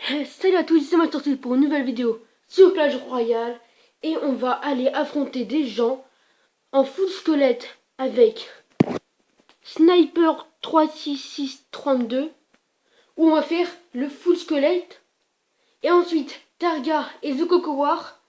Salut à tous, c'est moi sorti pour une nouvelle vidéo sur Clash Royale et on va aller affronter des gens en full squelette avec Sniper 36632 où on va faire le full squelette et ensuite Targa et The Coco War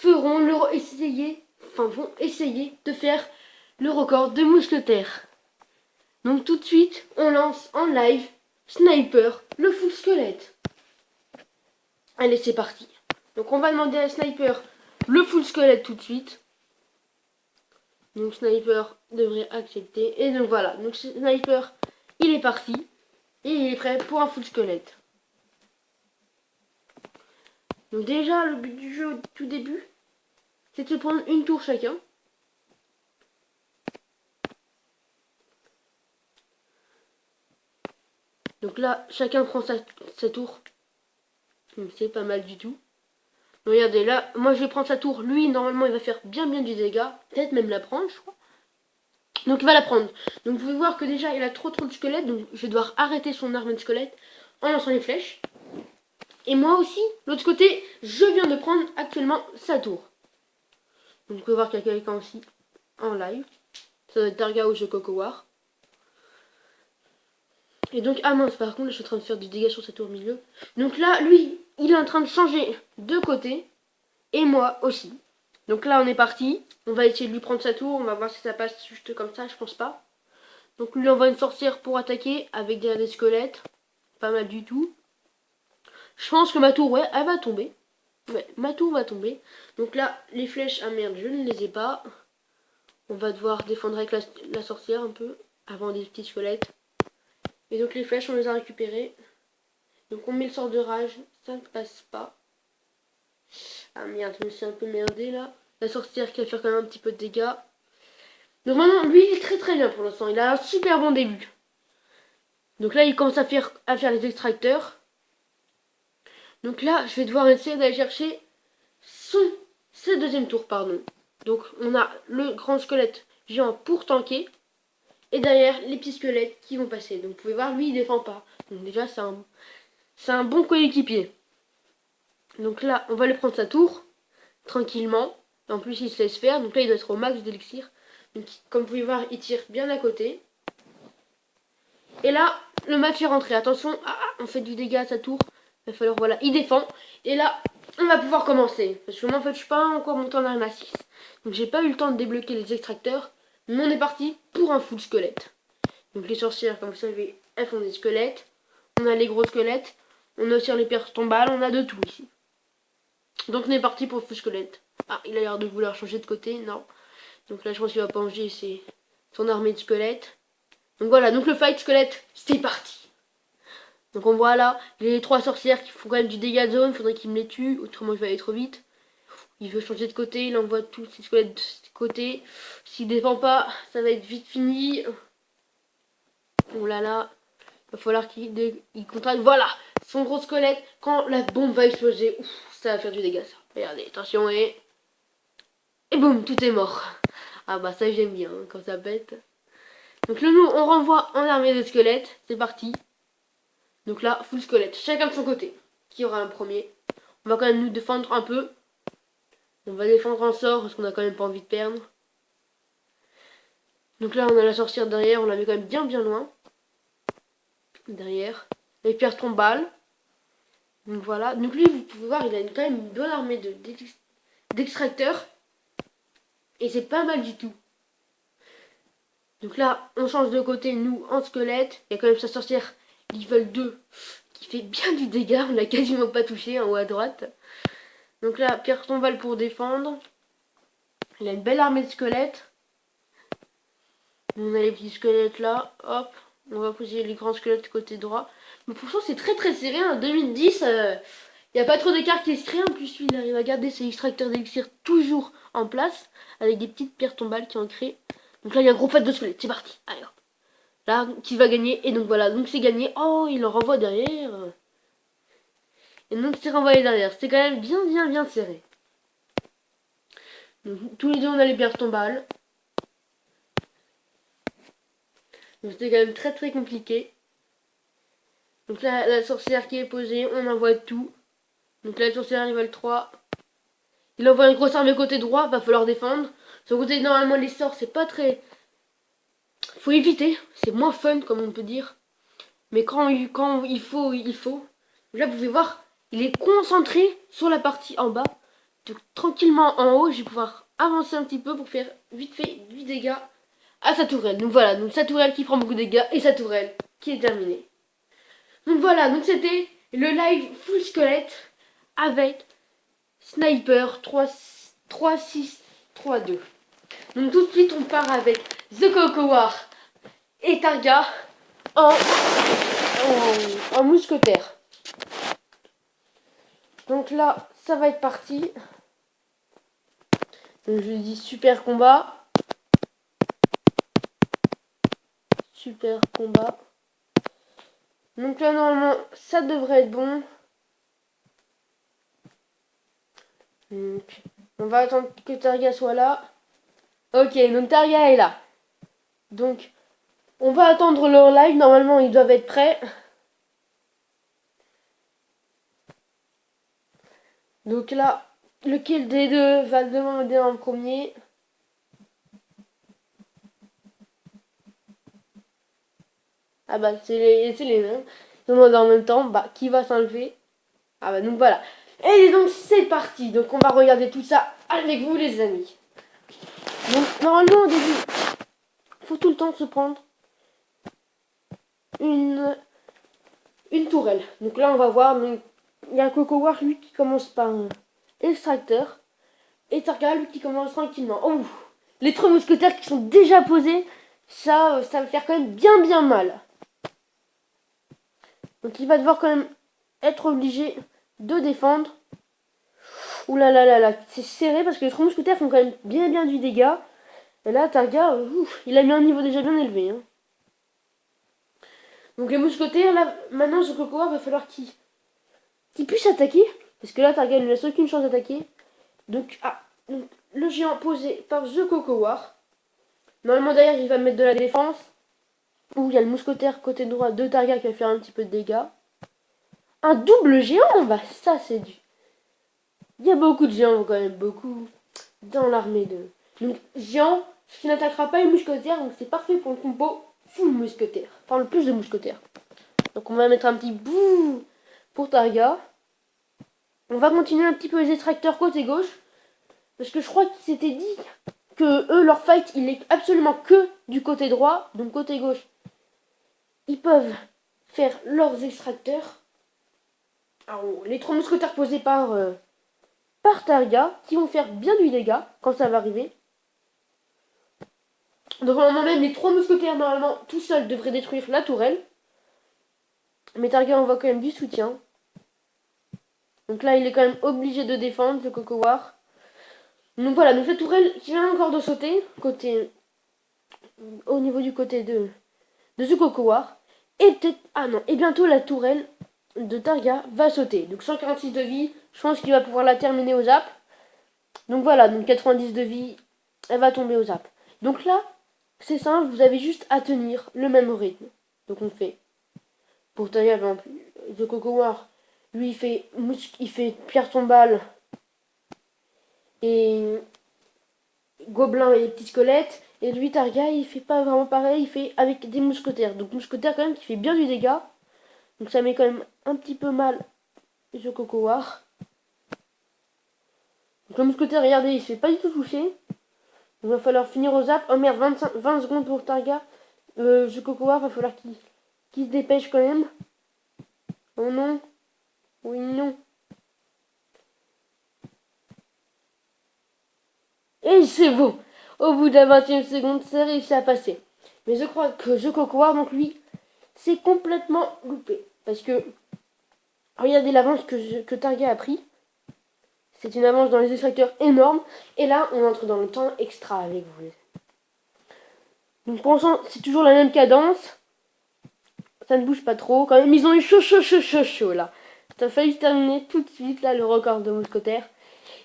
vont essayer de faire le record de mousquetaires. Donc tout de suite on lance en live Sniper le full squelette. Allez, c'est parti. Donc on va demander à Sniper le full squelette tout de suite. Donc Sniper devrait accepter. Et donc voilà. Donc Sniper, il est parti. Et il est prêt pour un full squelette. Donc déjà, le but du jeu au tout début, c'est de se prendre une tour chacun. Donc là, chacun prend sa tour. Donc c'est pas mal du tout. Regardez, là, moi je vais prendre sa tour. Lui, normalement, il va faire bien du dégât. Peut-être même la prendre, je crois. Donc il va la prendre. Donc vous pouvez voir que déjà il a trop de squelettes. Donc je vais devoir arrêter son arme de squelette en lançant les flèches. Et moi aussi, de l'autre côté, je viens de prendre actuellement sa tour. Donc vous pouvez voir qu'il y a quelqu'un aussi en live. Ça doit être Targa ou The Coco War. Et donc, ah mince, par contre, là, je suis en train de faire du dégât sur sa tour au milieu. Donc là, lui, il est en train de changer de côté. Et moi aussi. Donc là, on est parti. On va essayer de lui prendre sa tour. On va voir si ça passe juste comme ça, je pense pas. Donc lui envoie une sorcière pour attaquer avec des squelettes. Pas mal du tout. Je pense que ma tour, ouais, elle va tomber. Ouais, ma tour va tomber. Donc là, les flèches, ah merde, je ne les ai pas. On va devoir défendre avec la sorcière un peu. Avant des petits squelettes. Et donc les flèches, on les a récupérées. Donc on met le sort de rage. Ça ne passe pas. Ah merde, je me suis un peu merdé là. La sorcière qui va faire quand même un petit peu de dégâts. Donc maintenant, lui, il est très bien pour l'instant. Il a un super bon début. Donc là, il commence à faire les extracteurs. Donc là, je vais devoir essayer d'aller chercher sa deuxième tour, pardon. Donc on a le grand squelette géant pour tanker. Et derrière, les petits squelettes qui vont passer. Donc vous pouvez voir, lui, il défend pas. Donc déjà, c'est un bon coéquipier. Donc là, on va lui prendre sa tour, tranquillement. En plus, il se laisse faire. Donc là, il doit être au max d'élixir. Donc comme vous pouvez voir, il tire bien à côté. Et là, le match est rentré. Attention, on fait du dégât à sa tour. Il va falloir, voilà, il défend. Et là, on va pouvoir commencer. Parce que moi, en fait, je suis pas encore monté en arme à 6. Donc j'ai pas eu le temps de débloquer les extracteurs. Mais on est parti pour un full squelette. Donc les sorcières, comme vous savez, elles font des squelettes. On a les gros squelettes. On a aussi les pierres tombales. On a de tout ici. Donc on est parti pour le full squelette. Ah, il a l'air de vouloir changer de côté. Non. Donc là, je pense qu'il va pencher son armée de squelettes. Donc voilà, donc le fight squelette, c'est parti. Donc on voit là les trois sorcières qui font quand même du dégât de zone. Faudrait qu'il me les tue, autrement je vais aller trop vite. Il veut changer de côté, il envoie tous ses squelettes de ce côté. S'il défend pas, ça va être vite fini. Oh là là, il va falloir qu'il contracte. Voilà, son gros squelette, quand la bombe va exploser, ouf, ça va faire du dégât ça. Regardez, attention et boum, tout est mort. Ah bah ça j'aime bien hein, quand ça pète. Donc là nous on renvoie en armée des squelettes, c'est parti. Donc là, full squelette, chacun de son côté. Qui aura un premier? On va quand même nous défendre un peu. On va défendre en sort parce qu'on a quand même pas envie de perdre. Donc là on a la sorcière derrière, on la met quand même bien loin. Derrière. Les pierres tombales. Donc voilà. Donc lui, vous pouvez voir, il a quand même une bonne armée d'extracteurs. Et c'est pas mal du tout. Donc là, on change de côté, nous, en squelette. Il y a quand même sa sorcière level 2 qui fait bien du dégât. On l'a quasiment pas touché en haut à droite. Donc là, pierre tombale pour défendre. Il a une belle armée de squelettes. On a les petits squelettes là. Hop. On va poser les grands squelettes côté droit. Mais pour ça, c'est très serré. En 2010, il n'y a pas trop d'écart qui se crée. En plus, lui, il arrive à garder ses extracteurs d'élixir toujours en place. Avec des petites pierres tombales qui en créent. Donc là, il y a un gros fight de squelettes. C'est parti. Allez, hop. Là, qui va gagner. Et donc voilà. Donc c'est gagné. Oh, il en renvoie derrière. Et donc c'est renvoyé derrière. C'est quand même bien serré. Donc tous les deux, on a les pierres tombales. Donc c'était quand même très compliqué. Donc là, la sorcière qui est posée, on envoie tout. Donc là, la sorcière niveau 3. Il envoie une grosse armée côté droit, va falloir défendre. Sur côté, normalement, les sorts, c'est pas très... Faut éviter, c'est moins fun, comme on peut dire. Mais quand il faut, il faut. Là, vous pouvez voir, il est concentré sur la partie en bas. Donc, tranquillement en haut, je vais pouvoir avancer un petit peu pour faire vite fait du dégât à sa tourelle. Donc voilà, donc sa tourelle qui prend beaucoup de dégâts et sa tourelle qui est terminée. Donc voilà, donc c'était le live full squelette avec Sniper 3-6-3-2. Donc tout de suite on part avec The Coco War et Targa en mousquetaire. Donc là, ça va être parti. Donc je dis super combat. Super combat. Donc là, normalement, ça devrait être bon. Donc, on va attendre que Targa soit là. Ok, donc Targa est là. Donc, on va attendre leur live. Normalement, ils doivent être prêts. Donc là, lequel des deux va demander en premier? Ah bah, c'est les mêmes. Ils demandent en même temps. Bah, qui va s'enlever? Ah bah, donc voilà. Et donc, c'est parti. Donc, on va regarder tout ça avec vous, les amis. Donc, normalement, au début, faut tout le temps se prendre une tourelle. Donc là, on va voir. Donc, il y a Coco War, lui, qui commence par un extracteur. Et Targa, lui, qui commence tranquillement. Oh, les trois mousquetaires qui sont déjà posés, ça va faire quand même bien mal. Donc il va devoir quand même être obligé de défendre. Ouh là là là là, c'est serré parce que les trois mousquetaires font quand même bien du dégât. Et là, Targa, il a mis un niveau déjà bien élevé. Hein. Donc les mousquetaires, là, maintenant, ce Coco War, va falloir qu'il puisse attaquer. Parce que là, Targa ne laisse aucune chance d'attaquer. Donc, donc, le géant posé par The Coco War. Normalement, d'ailleurs, il va mettre de la défense. Où il y a le mousquetaire côté droit de Targa qui va faire un petit peu de dégâts. Un double géant, bah ça c'est du... Il y a beaucoup de géants quand même, beaucoup dans l'armée de... Donc géant, ce qui n'attaquera pas les mousquetaires, donc c'est parfait pour le combo full mousquetaire. Enfin le plus de mousquetaires. Donc on va mettre un petit bout pour Targa. On va continuer un petit peu les extracteurs côté gauche. Parce que je crois qu'ils s'étaient dit que eux, leur fight, il est absolument que du côté droit. Donc côté gauche, ils peuvent faire leurs extracteurs. Alors, les trois mousquetaires posés par Targa, qui vont faire bien du dégât quand ça va arriver. Donc normalement même les trois mousquetaires normalement tout seuls devraient détruire la tourelle. Mais Targa envoie quand même du soutien. Donc là il est quand même obligé de défendre le Coco War. Donc voilà, donc la tourelle qui vient encore de sauter au niveau du côté de ce Coco War. Et peut-être... Ah non, et bientôt la tourelle de Targa va sauter. Donc 146 de vie, je pense qu'il va pouvoir la terminer au zap. Donc voilà, donc 90 de vie, elle va tomber au zap. Donc là, c'est simple, vous avez juste à tenir le même rythme. Donc on fait, pour Targa par exemple, The Coco War, lui il fait pierre tombale et gobelin et petit squelette. Et lui, Targa, il fait pas vraiment pareil, il fait avec des mousquetaires. Donc mousquetaire quand même qui fait bien du dégât. Donc ça met quand même un petit peu mal The Coco War. Donc le mousquetaire, regardez, il se fait pas du tout toucher. Il va falloir finir au zap. Oh merde, 20 secondes pour Targa. The Coco War, va falloir qu'il se dépêche quand même. Oh non. Oui, non. Et c'est bon. Au bout de la 20e seconde, c'est réussi à passer. Mais je crois que The Coco War, donc lui, c'est complètement loupé. Parce que, regardez l'avance que Targa a pris. C'est une avance dans les extracteurs énorme. Et là, on entre dans le temps extra avec vous. Donc pour l'instant, c'est toujours la même cadence. Ça ne bouge pas trop. Quand même, ils ont eu chaud là. Ça a failli se terminer tout de suite, là, le record de mousquetaires.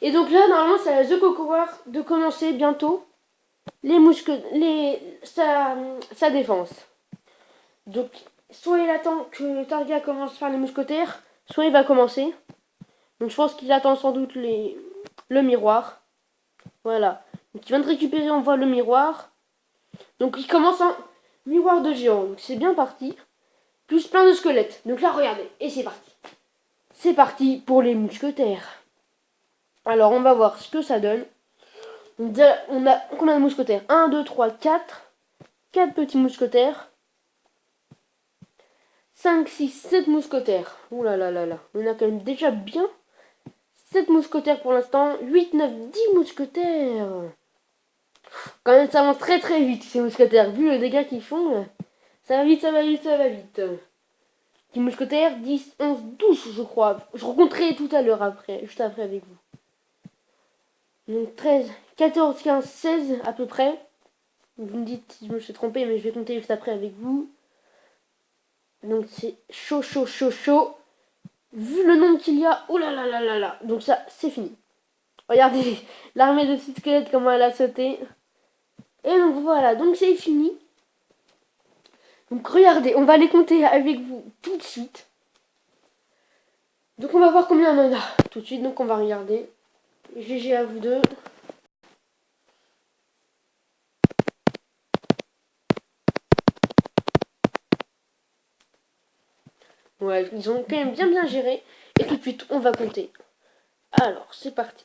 Et donc là, normalement, c'est à The Coco War de commencer bientôt sa défense. Donc, soit il attend que Targa commence par les mousquetaires, soit il va commencer. Donc je pense qu'il attend sans doute le miroir. Voilà. Donc il vient de récupérer, on voit le miroir. Donc il commence en miroir de géant. Donc c'est bien parti. Plus plein de squelettes. Donc là, regardez. Et c'est parti. C'est parti pour les mousquetaires. Alors on va voir ce que ça donne. Donc, on a combien de mousquetaires? 1, 2, 3, 4. 4 petits mousquetaires. 5, 6, 7 mousquetaires. Ouh là là là là. On a quand même déjà bien 7 mousquetaires pour l'instant. 8, 9, 10 mousquetaires. Quand même, ça avance très très vite ces mousquetaires. Vu le dégât qu'ils font, ça va vite, ça va vite, ça va vite. 10 mousquetaires, 10, 11, 12 je crois. Je rencontrerai tout à l'heure après, juste après avec vous. Donc 13, 14, 15, 16 à peu près. Vous me dites si je me suis trompé, mais je vais compter juste après avec vous. Donc c'est chaud, chaud, chaud, chaud. Vu le nombre qu'il y a, oh là là là là là. Donc ça, c'est fini. Regardez l'armée de petits squelettes, comment elle a sauté. Et donc voilà, donc c'est fini. Donc regardez, on va les compter avec vous tout de suite. Donc on va voir combien on en a tout de suite. Donc on va regarder. GG à vous deux. Ouais, ils ont quand même bien géré. Et tout de suite, on va compter. Alors, c'est parti.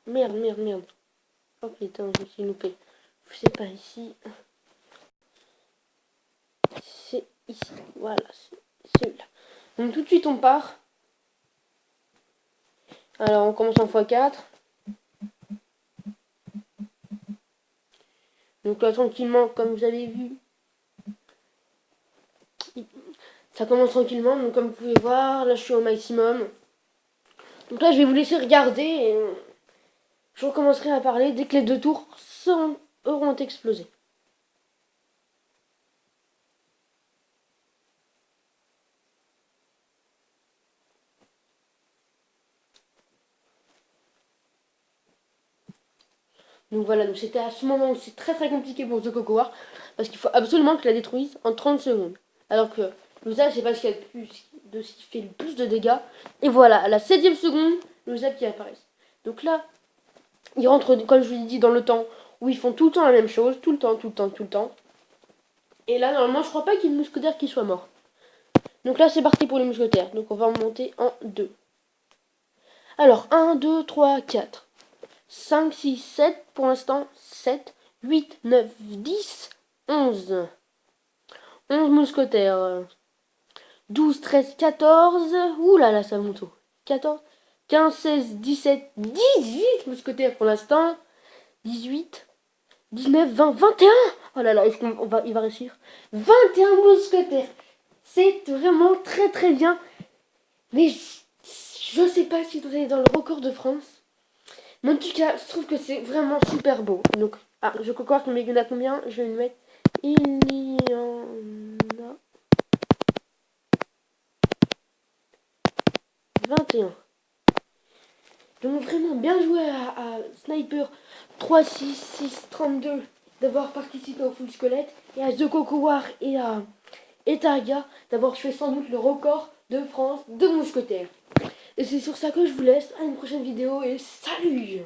Merde, merde, merde. Oh putain, je me suis loupé. C'est pas ici. C'est ici. Voilà, c'est celui-là. Donc tout de suite, on part. Alors, on commence en x4. Donc là, tranquillement, comme vous avez vu, ça commence tranquillement. Donc comme vous pouvez voir, là, je suis au maximum. Donc là, je vais vous laisser regarder et je recommencerai à parler dès que les 2 tours auront explosé. Donc voilà, donc c'était à ce moment où c'est très très compliqué pour The Coco War, parce qu'il faut absolument que je la détruise en 30 secondes. Alors que l'usage, c'est pas ce qu'il y a de ce qui fait le plus de dégâts. Et voilà, à la 7ème seconde, l'usage qui apparaît. Donc là, ils rentrent, comme je vous l'ai dit, dans le temps où ils font tout le temps la même chose, tout le temps, tout le temps, tout le temps. Et là, normalement, je crois pas qu'il y ait de mousquetaire qui soit mort. Donc là, c'est parti pour les mousquetaires. Donc on va remonter en 2. Alors, 1, 2, 3, 4. 5, 6, 7, pour l'instant, 7, 8, 9, 10, 11. 11 mousquetaires. 12, 13, 14. Ouh là là, ça monte haut. 14, 15, 16, 17, 18 mousquetaires pour l'instant. 18, 19, 20, 21. Oh là là, il va réussir. 21 mousquetaires. C'est vraiment très très bien. Mais je sais pas si vous allez dans le record de France. Mais en tout cas, je trouve que c'est vraiment super beau. Donc, je crois qu'il y en a combien? Je vais le mettre. Il y en a 21. Donc vraiment bien joué à Sniper 36632 d'avoir participé au Full Squelette et à The Coco War et à Targa d'avoir fait sans doute le record de France de mousquetaires. Et c'est sur ça que je vous laisse. À une prochaine vidéo et salut!